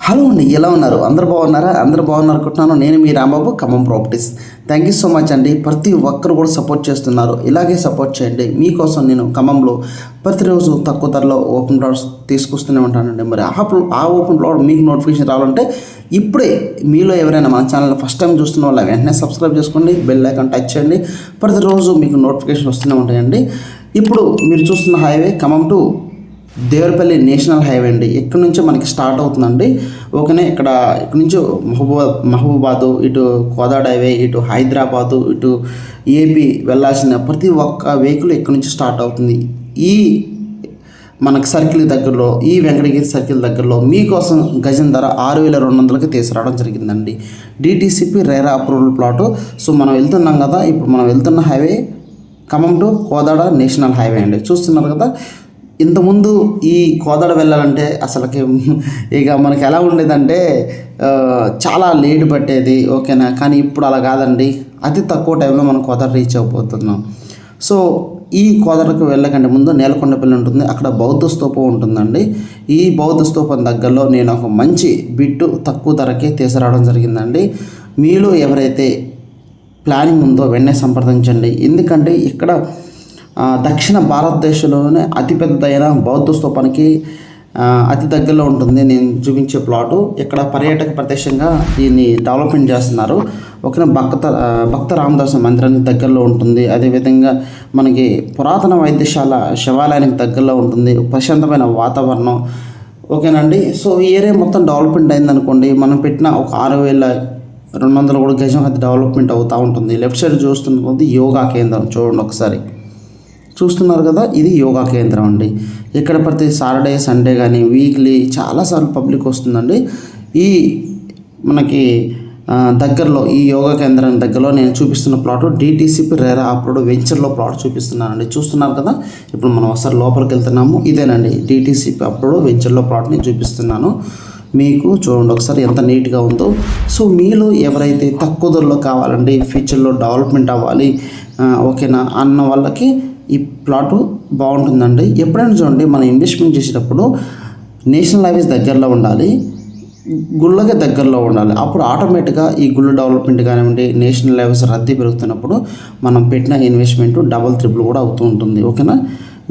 Hello అండి, ఎలా ఉన్నారు? అందరు బాగున్నారా? అందరు బాగున్నారు అనుకుంటున్నాను. నేను మీ Rambabu, Khammam properties. Thank you so much అండి. ప్రతి ఒక్కరు కూడా సపోర్ట్ చేస్తున్నారు. ఇలాగే సపోర్ట్ చేయండి. మీకోసం నేను ఖమ్మంలో ప్రతిరోజు తక్కువ ధరలో ఓపెన్ ప్లాట్స్ తీసుకొస్తూనే ఉంటానండి. మరి ఆ ఓపెన్ ప్లాట్ మీకు నోటిఫికేషన్ రావాలంటే ఇప్పుడే మీలో ఎవరైనా మన ఛానల్ ఫస్ట్ టైం చూస్తున్న వాళ్ళ వెంటనే సబ్స్క్రైబ్ చేసుకోండి, బెల్ ఐకాన్ టచ్ చేయండి. ప్రతిరోజు మీకు నోటిఫికేషన్ వస్తూనే ఉంటాయండి. ఇప్పుడు మీరు చూస్తున్న highway Khammam to Devarapalli national highway అండి. ఇక్కడ నుంచి మనకి స్టార్ట్ అవుతుందండి. ఓకేనే, ఇక్కడ నుంచి మహబూబాబాదు, ఇటు కోదాడ హైవే, ఇటు హైదరాబాదు, ఇటు ఏపీ వెళ్ళాల్సిన ప్రతి ఒక్క వెహికల్ ఇక్కడ నుంచి స్టార్ట్ అవుతుంది. ఈ మనకి సర్కిల్ దగ్గరలో, ఈ వెంకటగిరి సర్కిల్ దగ్గరలో మీకోసం గజం ధర 6,200కి తీసుకురావడం జరిగిందండి. DTCP RERA approval plot. So మనం వెళ్తున్నాం కదా, ఇప్పుడు మనం వెళ్తున్న highway Khammam to Kodad national highway అండి. చూస్తున్నారు కదా. ఇంతకుముందు ఈ కోదాడ వెళ్ళాలంటే అసలుకి ఇక మనకి ఎలా ఉండేదంటే చాలా లేట్ పట్టేది. ఓకేనా, కానీ ఇప్పుడు అలా కాదండి. అతి తక్కువ టైంలో మనం కోదాడ రీచ్ అయిపోతున్నాం. సో ఈ కోదాడకు వెళ్ళకంటే ముందు నేలకొండపల్లి ఉంటుంది, అక్కడ బౌద్ధ స్తూపం ఉంటుందండి. ఈ బౌద్ధ స్తూపం దగ్గరలో నేను ఒక మంచి బిట్టు తక్కువ ధరకే తీసుకురావడం జరిగిందండి. మీలో ఎవరైతే ప్లానింగ్ ఉందో వెంటనే సంప్రదించండి. ఎందుకంటే ఇక్కడ దక్షిణ భారతదేశంలోనే అతిపెద్దదైన బౌద్ధ స్తూపానికి అతి దగ్గరలో ఉంటుంది నేను చూపించే ప్లాటు. ఇక్కడ పర్యాటక ప్రదేశంగా దీన్ని డెవలప్మెంట్ చేస్తున్నారు. ఒక భక్త రామదాస మందిరానికి దగ్గరలో ఉంటుంది. అదేవిధంగా మనకి పురాతన వైద్యశాల శివాలయానికి దగ్గరలో ఉంటుంది. ప్రశాంతమైన వాతావరణం. ఓకేనండి. సో ఈ ఏరియా మొత్తం డెవలప్మెంట్ అయిందనుకోండి, మనం పెట్టిన ఒక 6,200 కూడా గజం అది డెవలప్మెంట్ అవుతూ ఉంటుంది. లెఫ్ట్ సైడ్ చూస్తున్నది యోగా కేంద్రం. చూడండి ఒకసారి, చూస్తున్నారు కదా, ఇది యోగా కేంద్రం అండి. ఇక్కడ ప్రతి సాటర్డే సండే కానీ వీక్లీ చాలాసార్లు పబ్లిక్ వస్తుందండి. ఈ మనకి దగ్గరలో ఈ యోగా కేంద్రం దగ్గరలో నేను చూపిస్తున్న ప్లాట్ డిటిసిపి రేరా అప్రూవ్డ్ వెంచర్లో ప్లాట్ చూపిస్తున్నానండి. చూస్తున్నారు కదా. ఇప్పుడు మనం ఒకసారి లోపలికి వెళ్తున్నాము. ఇదేనండి డిటిసిపి అప్రూవ్డ్ వెంచర్లో ప్లాట్ నేను చూపిస్తున్నాను మీకు. చూడండి ఒకసారి ఎంత నీట్గా ఉందో. సో మీలో ఎవరైతే తక్కువ ధరలో కావాలండి, ఫ్యూచర్లో డెవలప్మెంట్ అవ్వాలి, ఓకేనా అన్న వాళ్ళకి ఈ ప్లాటు బాగుంటుందండి. ఎప్పుడైనా చూడండి, మనం ఇన్వెస్ట్మెంట్ చేసేటప్పుడు నేషనల్ హైవేస్ దగ్గరలో ఉండాలి, గుళ్ళకి దగ్గరలో ఉండాలి. అప్పుడు ఆటోమేటిక్గా ఈ గుళ్ళు డెవలప్మెంట్ కానివ్వండి, నేషనల్ హైవేస్ రద్దీ పెరుగుతున్నప్పుడు మనం పెట్టిన ఇన్వెస్ట్మెంట్ డబల్ ట్రిపుల్ కూడా అవుతూ ఉంటుంది. ఓకేనా.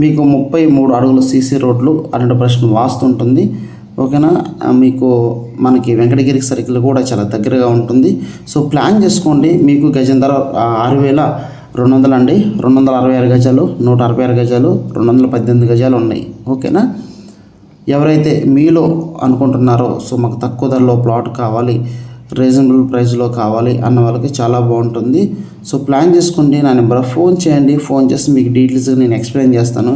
మీకు 33 అడుగుల సీసీ రోడ్లు, 100% వాస్తు ఉంటుంది. ఓకేనా. మీకు మనకి వెంకటగిరి సర్కిల్ కూడా చాలా దగ్గరగా ఉంటుంది. సో ప్లాన్ చేసుకోండి. మీకు గజం ధర 6,200 అండి. 266 గజాలు, 166 గజాలు, 218 గజాలు ఉన్నాయి. ఓకేనా. ఎవరైతే మీలో అనుకుంటున్నారో సో మాకు తక్కువ ధరలో ప్లాట్ కావాలి, రీజనబుల్ ప్రైస్లో కావాలి అన్న వాళ్ళకి చాలా బాగుంటుంది. సో ప్లాన్ చేసుకోండి. నా నెంబర్ ఫోన్ చేయండి. ఫోన్ చేసి మీకు డీటెయిల్స్గా నేను ఎక్స్ప్లెయిన్ చేస్తాను.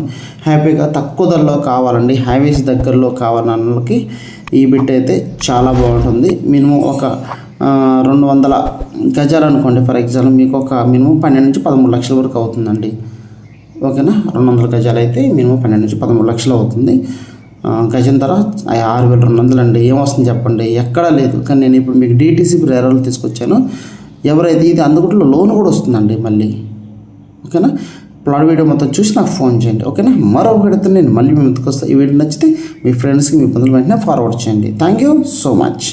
హ్యాపీగా తక్కువ ధరలో కావాలండి, హైవేస్ దగ్గరలో కావాలన్న వాళ్ళకి ఈ బిట్ అయితే చాలా బాగుంటుంది. మినిమం ఒక 200 గజాలు అనుకోండి ఫర్ ఎగ్జాంపుల్, మీకు ఒక మినిమం 12 నుంచి 13 లక్షల వరకు అవుతుందండి. ఓకేనా. 200 గజాలు అయితే మినిమం 12 నుంచి 13 లక్షలు అవుతుంది. గజం ధర 6,200 అండి. ఏమొస్తుంది చెప్పండి, ఎక్కడా లేదు. కానీ నేను ఇప్పుడు మీకు డిటిసిపి రేరాలు తీసుకొచ్చాను. ఎవరైతే ఇది అందుబాటులో లోన్ కూడా వస్తుందండి మళ్ళీ. ఓకేనా. ప్లాట్ వీడియో మొత్తం చూసి నాకు ఫోన్ చేయండి. ఓకేనా. మరో వీడియోతో నేను మళ్ళీ మీ ముందుకు వస్తాను. ఈ వీడియో నచ్చితే మీ ఫ్రెండ్స్కి, మీ బంధువులు వెంటనే ఫార్వర్డ్ చేయండి. Thank you so much.